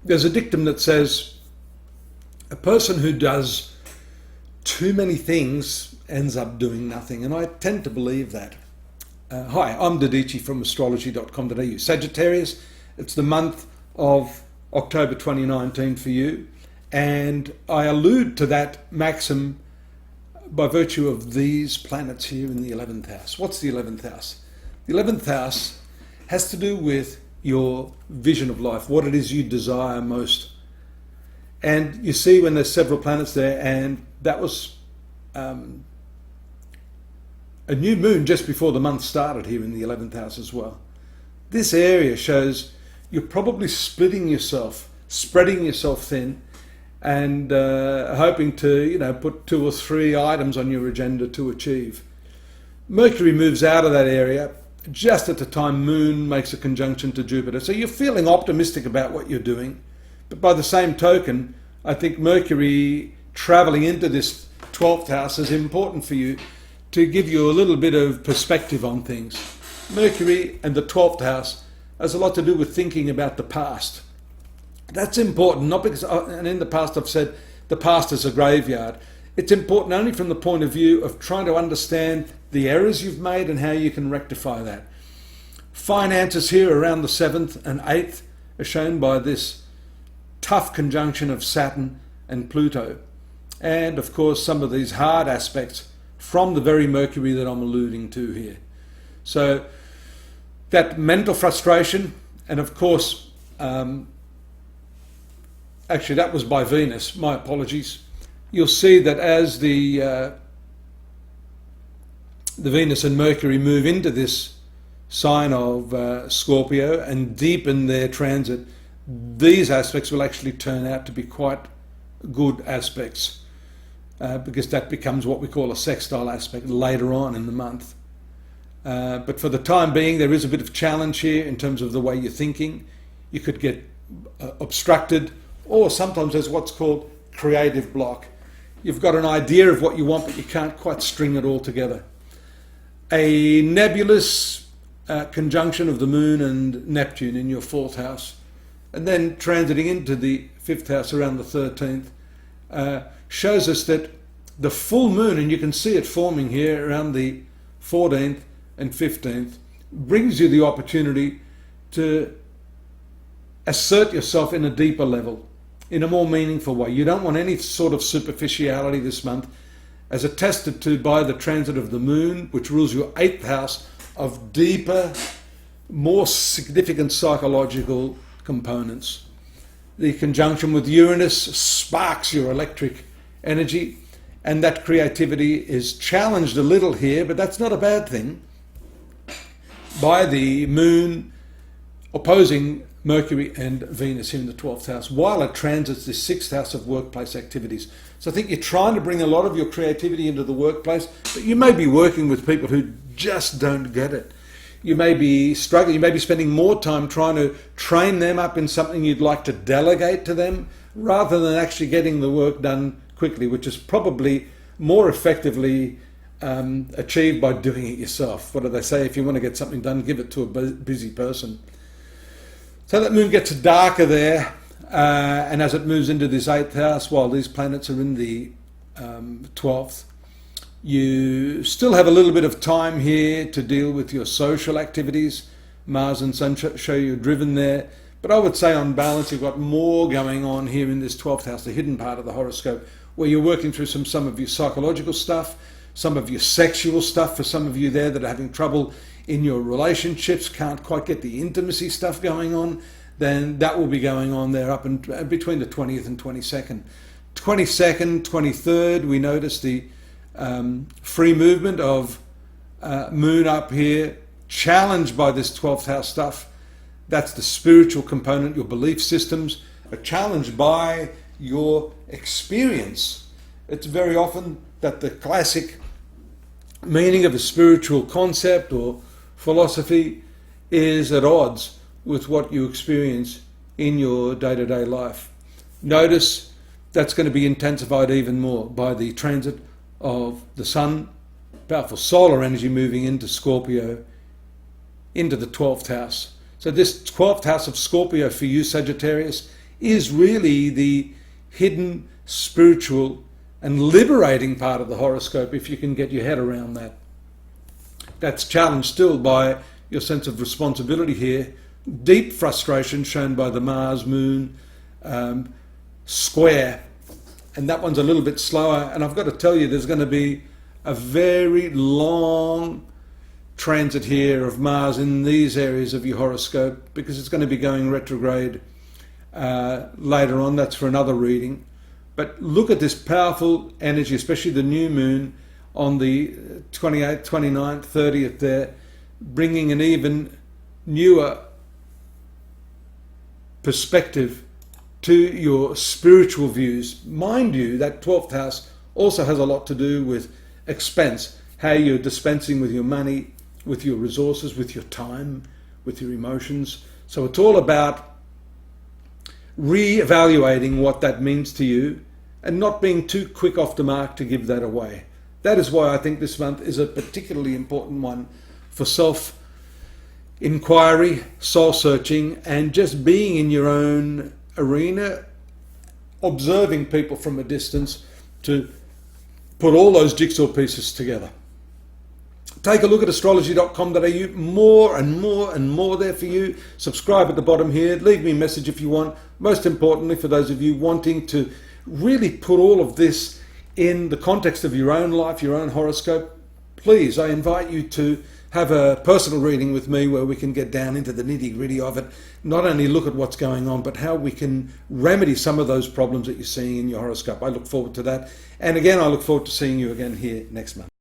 there's a dictum that says a person who does too many things ends up doing nothing, and I tend to believe that. Hi, I'm Dadhichi from astrology.com.au. Sagittarius, it's the month of October 2019 for you, and I allude to that maxim by virtue of these planets here in the 11th house. What's the 11th house? The 11th house has to do with your vision of life, what it is you desire most. And you see when there's several planets there, and that was a new moon just before the month started here in the 11th house as well. This area shows you're probably splitting yourself, spreading yourself thin, and hoping to, put 2 or 3 items on your agenda to achieve. Mercury moves out of that area just at the time Moon makes a conjunction to Jupiter. So you're feeling optimistic about what you're doing. But by the same token, I think Mercury traveling into this 12th house is important for you to give you a little bit of perspective on things. Mercury and the 12th house has a lot to do with thinking about the past. That's important, not because, and in the past I've said the past is a graveyard. It's important only from the point of view of trying to understand the errors you've made and how you can rectify that. Finances here around the 7th and 8th are shown by this tough conjunction of Saturn and Pluto. And of course some of these hard aspects from the very Mercury that I'm alluding to here. So that mental frustration, and of course, actually that was by Venus, my apologies. You'll see that as the Venus and Mercury move into this sign of Scorpio and deepen their transit, these aspects will actually turn out to be quite good aspects, because that becomes what we call a sextile aspect later on in the month. But for the time being, there is a bit of challenge here in terms of the way you're thinking. You could get obstructed, or sometimes there's what's called creative block. You've got an idea of what you want, but you can't quite string it all together. A nebulous conjunction of the Moon and Neptune in your 4th house, and then transiting into the 5th house around the 13th, shows us that the full moon, and you can see it forming here around the 14th and 15th, brings you the opportunity to assert yourself in a deeper level, in a more meaningful way. You don't want any sort of superficiality this month, as attested to by the transit of the Moon, which rules your 8th house, of deeper, more significant psychological components. The conjunction with Uranus sparks your electric energy, and that creativity is challenged a little here, but that's not a bad thing, by the Moon opposing Mercury and Venus in the 12th house, while it transits the 6th house of workplace activities. So I think you're trying to bring a lot of your creativity into the workplace, but you may be working with people who just don't get it. You may be struggling, you may be spending more time trying to train them up in something you'd like to delegate to them, rather than actually getting the work done quickly, which is probably more effectively achieved by doing it yourself. What do they say? If you want to get something done, give it to a busy person. So that moon gets darker there, and as it moves into this 8th house, while these planets are in the 12th, you still have a little bit of time here to deal with your social activities. Mars and Sun show you're driven there, but I would say on balance you've got more going on here in this 12th house, the hidden part of the horoscope, where you're working through some of your psychological stuff, some of your sexual stuff for some of you there that are having trouble in your relationships, can't quite get the intimacy stuff going on. Then that will be going on there up and between the 20th and 22nd. 22nd, 23rd, we notice the free movement of Moon up here, challenged by this 12th house stuff. That's the spiritual component, your belief systems are challenged by your experience. It's very often that the classic meaning of a spiritual concept or philosophy is at odds with what you experience in your day-to-day life. Notice that's going to be intensified even more by the transit of the Sun, powerful solar energy moving into Scorpio, into the 12th house. So this 12th house of Scorpio for you, Sagittarius, is really the hidden, spiritual and liberating part of the horoscope, if you can get your head around that. That's challenged still by your sense of responsibility here. Deep frustration shown by the Mars Moon square, and that one's a little bit slower. And I've got to tell you, there's going to be a very long transit here of Mars in these areas of your horoscope, because it's going to be going retrograde later on. That's for another reading. But look at this powerful energy, especially the new moon on the 28th, 29th, 30th there, bringing an even newer perspective to your spiritual views. Mind you, that 12th house also has a lot to do with expense, how you're dispensing with your money, with your resources, with your time, with your emotions. So it's all about re-evaluating what that means to you and not being too quick off the mark to give that away. That is why I think this month is a particularly important one for self-inquiry, soul-searching, and just being in your own arena, observing people from a distance to put all those jigsaw pieces together. Take a look at astrology.com.au. More and more and more there for you. Subscribe at the bottom here. Leave me a message if you want. Most importantly, for those of you wanting to really put all of this in the context of your own life, your own horoscope, please, I invite you to have a personal reading with me where we can get down into the nitty-gritty of it. Not only look at what's going on, but how we can remedy some of those problems that you're seeing in your horoscope. I look forward to that. And again, I look forward to seeing you again here next month.